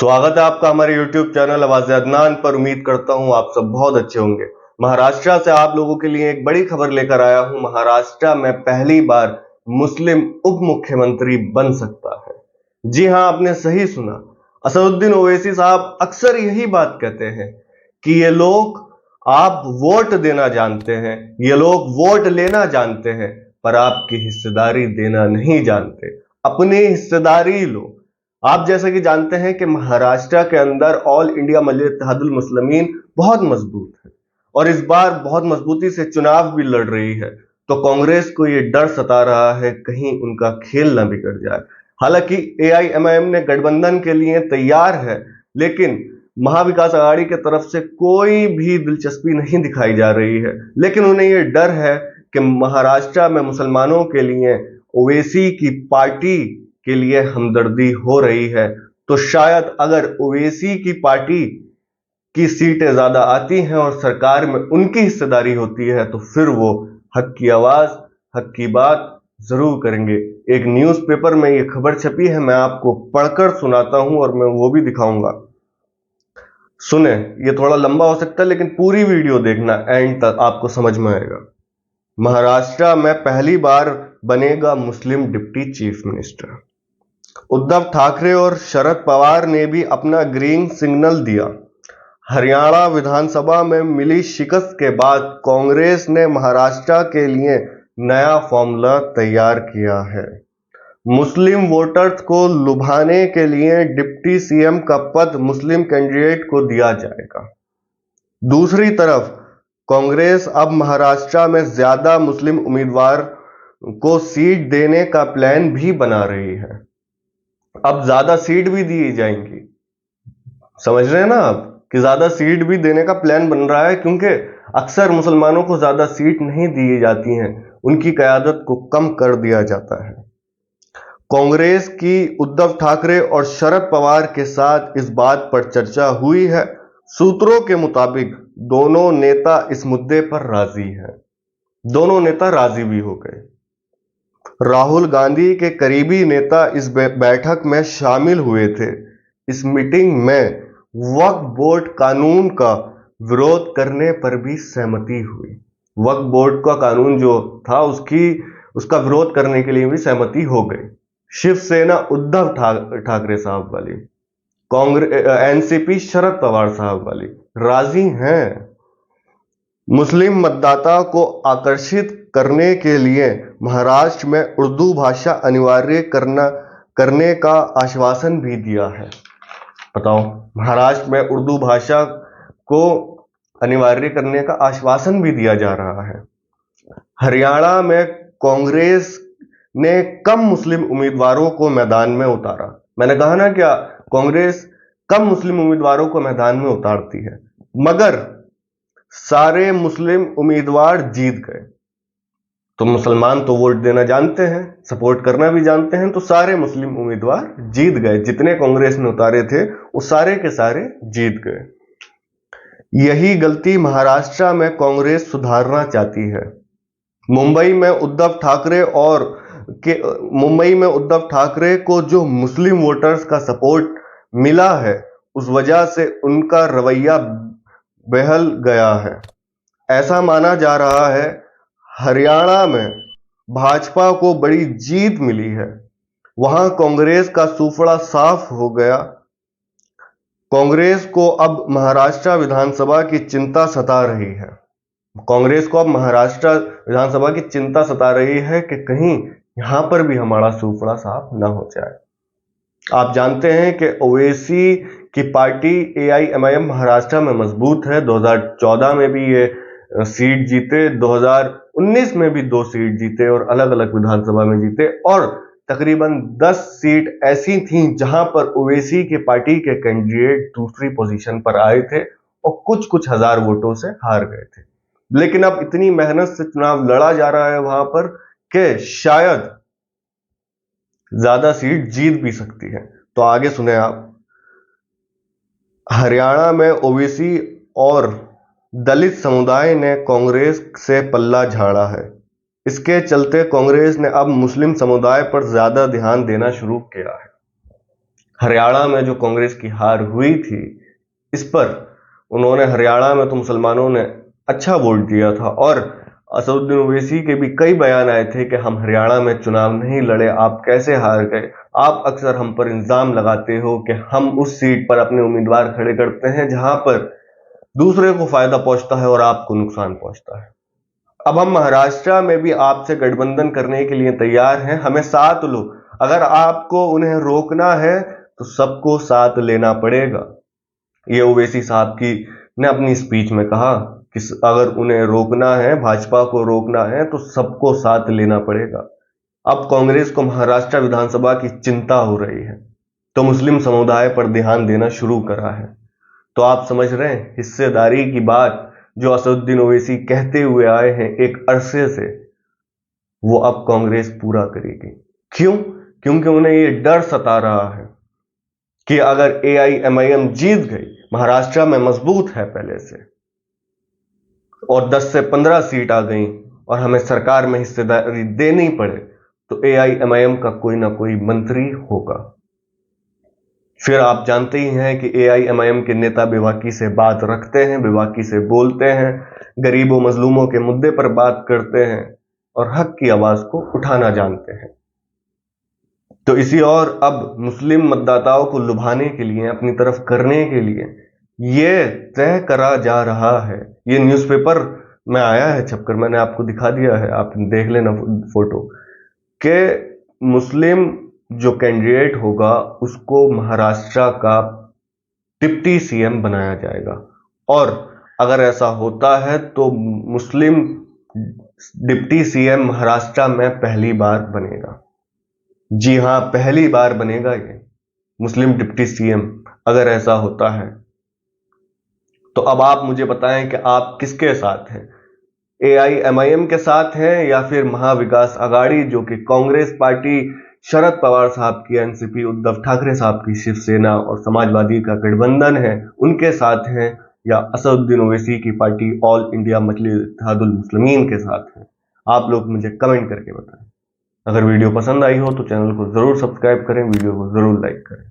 स्वागत है आपका हमारे YouTube चैनल आवाज़े अदनान पर। उम्मीद करता हूं आप सब बहुत अच्छे होंगे। महाराष्ट्र से आप लोगों के लिए एक बड़ी खबर लेकर आया हूं। महाराष्ट्र में पहली बार मुस्लिम उप मुख्यमंत्री बन सकता है। जी हां, आपने सही सुना। असदुद्दीन ओवैसी साहब अक्सर यही बात कहते हैं कि ये लोग आप वोट देना जानते हैं, ये लोग वोट लेना जानते हैं, पर आपकी हिस्सेदारी देना नहीं जानते। अपनी हिस्सेदारी लो। आप जैसा कि जानते हैं कि महाराष्ट्र के अंदर ऑल इंडिया मजलिस इत्तेहादुल मुस्लिमीन बहुत मजबूत है और इस बार बहुत मजबूती से चुनाव भी लड़ रही है। तो कांग्रेस को ये डर सता रहा है कहीं उनका खेल ना बिगड़ जाए। हालांकि एआईएमआईएम ने गठबंधन के लिए तैयार है, लेकिन महाविकास आघाड़ी की तरफ से कोई भी दिलचस्पी नहीं दिखाई जा रही है। लेकिन उन्हें यह डर है कि महाराष्ट्र में मुसलमानों के लिए ओवैसी की पार्टी के लिए हमदर्दी हो रही है, तो शायद अगर ओवैसी की पार्टी की सीटें ज्यादा आती हैं और सरकार में उनकी हिस्सेदारी होती है, तो फिर वो हक की आवाज, हक की बात जरूर करेंगे। एक न्यूज़पेपर में ये खबर छपी है, मैं आपको पढ़कर सुनाता हूं और मैं वो भी दिखाऊंगा। सुने, ये थोड़ा लंबा हो सकता है लेकिन पूरी वीडियो देखना, एंड तक आपको समझ में आएगा। महाराष्ट्र में पहली बार बनेगा मुस्लिम deputy chief minister. Uddhav Thackeray और शरद पवार ने भी अपना ग्रीन सिग्नल दिया। हरियाणा विधानसभा में मिली शिकस्त के बाद कांग्रेस ने महाराष्ट्र के लिए नया फॉर्मूला तैयार किया है। मुस्लिम वोटर्स को लुभाने के लिए डिप्टी सीएम का पद मुस्लिम कैंडिडेट को दिया जाएगा। दूसरी तरफ कांग्रेस अब महाराष्ट्र में ज्यादा मुस्लिम उम्मीदवार को सीट देने का प्लान भी बना रही है। अब ज्यादा सीट भी दी जाएंगी। समझ रहे हैं ना आप कि ज्यादा सीट भी देने का प्लान बन रहा है, क्योंकि अक्सर मुसलमानों को ज्यादा सीट नहीं दी जाती हैं, उनकी क़यादत को कम कर दिया जाता है। कांग्रेस की उद्धव ठाकरे और शरद पवार के साथ इस बात पर चर्चा हुई है। सूत्रों के मुताबिक दोनों नेता इस मुद्दे पर राजी हैं। दोनों नेता राजी भी हो गए। राहुल गांधी के करीबी नेता इस बैठक में शामिल हुए थे। इस मीटिंग में वक्फ बोर्ड कानून का विरोध करने पर भी सहमति हुई। वक्फ बोर्ड का कानून जो था उसका विरोध करने के लिए भी सहमति हो गई। शिवसेना उद्धव ठाकरे साहब वाली, कांग्रेस एनसीपी शरद पवार साहब वाली राजी हैं। मुस्लिम मतदाता को आकर्षित करने के लिए महाराष्ट्र में उर्दू भाषा अनिवार्य करने का आश्वासन भी दिया है। बताओ, महाराष्ट्र में उर्दू भाषा को अनिवार्य करने का आश्वासन भी दिया जा रहा है। हरियाणा में कांग्रेस ने कम मुस्लिम उम्मीदवारों को मैदान में उतारा। मैंने कहा ना, क्या कांग्रेस कम मुस्लिम उम्मीदवारों को मैदान में उतारती है, मगर सारे मुस्लिम उम्मीदवार जीत गए। तो मुसलमान तो वोट देना जानते हैं, सपोर्ट करना भी जानते हैं, तो सारे मुस्लिम उम्मीदवार जीत गए। जितने कांग्रेस ने उतारे थे वो सारे के सारे जीत गए। यही गलती महाराष्ट्र में कांग्रेस सुधारना चाहती है। मुंबई में उद्धव ठाकरे को जो मुस्लिम वोटर्स का सपोर्ट मिला है, उस वजह से उनका रवैया बहल गया है। ऐसा माना जा रहा है हरियाणा में भाजपा को बड़ी जीत मिली है, वहां कांग्रेस का सूफड़ा साफ हो गया। कांग्रेस को अब महाराष्ट्र विधानसभा की चिंता सता रही है। कांग्रेस को अब महाराष्ट्र विधानसभा की चिंता सता रही है कि कहीं यहां पर भी हमारा सूफड़ा साफ ना हो जाए। आप जानते हैं कि ओवैसी की पार्टी एआईएमआईएम महाराष्ट्र में मजबूत है। 2014 में भी ये सीट जीते, 2019 में भी 2 सीट जीते और अलग अलग विधानसभा में जीते, और तकरीबन 10 सीट ऐसी थीं जहां पर ओवैसी के पार्टी के कैंडिडेट दूसरी पोजीशन पर आए थे और कुछ हजार वोटों से हार गए थे। लेकिन अब इतनी मेहनत से चुनाव लड़ा जा रहा है वहां पर कि शायद ज्यादा सीट जीत भी सकती है। तो आगे सुने आप। हरियाणा में ओबीसी और दलित समुदाय ने कांग्रेस से पल्ला झाड़ा है। इसके चलते कांग्रेस ने अब मुस्लिम समुदाय पर ज्यादा ध्यान देना शुरू किया है। हरियाणा में जो कांग्रेस की हार हुई थी, इस पर उन्होंने हरियाणा में तो मुसलमानों ने अच्छा वोट दिया था और असदुद्दीन ओवैसी के भी कई बयान आए थे कि हम हरियाणा में चुनाव नहीं लड़े, आप कैसे हार गए। आप अक्सर हम पर इल्जाम लगाते हो कि हम उस सीट पर अपने उम्मीदवार खड़े करते हैं जहां पर दूसरे को फायदा पहुंचता है और आपको नुकसान पहुंचता है। अब हम महाराष्ट्र में भी आपसे गठबंधन करने के लिए तैयार हैं, हमें साथ लो। अगर आपको उन्हें रोकना है तो सबको साथ लेना पड़ेगा। ये ओवैसी साहब की ने अपनी स्पीच में कहा कि अगर उन्हें रोकना है, भाजपा को रोकना है तो सबको साथ लेना पड़ेगा। अब कांग्रेस को महाराष्ट्र विधानसभा की चिंता हो रही है तो मुस्लिम समुदाय पर ध्यान देना शुरू करा है। तो आप समझ रहे हैं, हिस्सेदारी की बात जो असदुद्दीन ओवैसी कहते हुए आए हैं एक अरसे से, वो अब कांग्रेस पूरा करेगी। क्यों? क्योंकि उन्हें ये डर सता रहा है कि अगर एआईएमआईएम जीत गई, महाराष्ट्र में मजबूत है पहले से, और 10 से 15 सीट आ गई और हमें सरकार में हिस्सेदारी देनी पड़े, तो एआईएमआईएम का कोई ना कोई मंत्री होगा। फिर आप जानते ही हैं कि एआईएमआईएम के नेता बेबाकी से बात रखते हैं, बेबाकी से बोलते हैं, गरीबों मजलूमों के मुद्दे पर बात करते हैं और हक की आवाज को उठाना जानते हैं। तो इसी और अब मुस्लिम मतदाताओं को लुभाने के लिए, अपनी तरफ करने के लिए ये तय करा जा रहा है। ये न्यूज़पेपर में आया है छपकर, मैंने आपको दिखा दिया है, आप देख लेना फोटो, कि मुस्लिम जो कैंडिडेट होगा उसको महाराष्ट्र का डिप्टी सीएम बनाया जाएगा। और अगर ऐसा होता है तो मुस्लिम डिप्टी सीएम महाराष्ट्र में पहली बार बनेगा। जी हां, पहली बार बनेगा ये मुस्लिम डिप्टी सीएम, अगर ऐसा होता है। तो अब आप मुझे बताएं कि आप किसके साथ हैं, एआईएमआईएम के साथ हैं या फिर महाविकास आघाड़ी जो कि कांग्रेस पार्टी, शरद पवार साहब की एनसीपी, उद्धव ठाकरे साहब की शिवसेना और समाजवादी का गठबंधन है, उनके साथ हैं, या असदुद्दीन ओवैसी की पार्टी ऑल इंडिया मजलिस इत्तेहादुल मुस्लिमीन के साथ हैं। आप लोग मुझे कमेंट करके बताएं। अगर वीडियो पसंद आई हो तो चैनल को जरूर सब्सक्राइब करें, वीडियो को जरूर लाइक करें।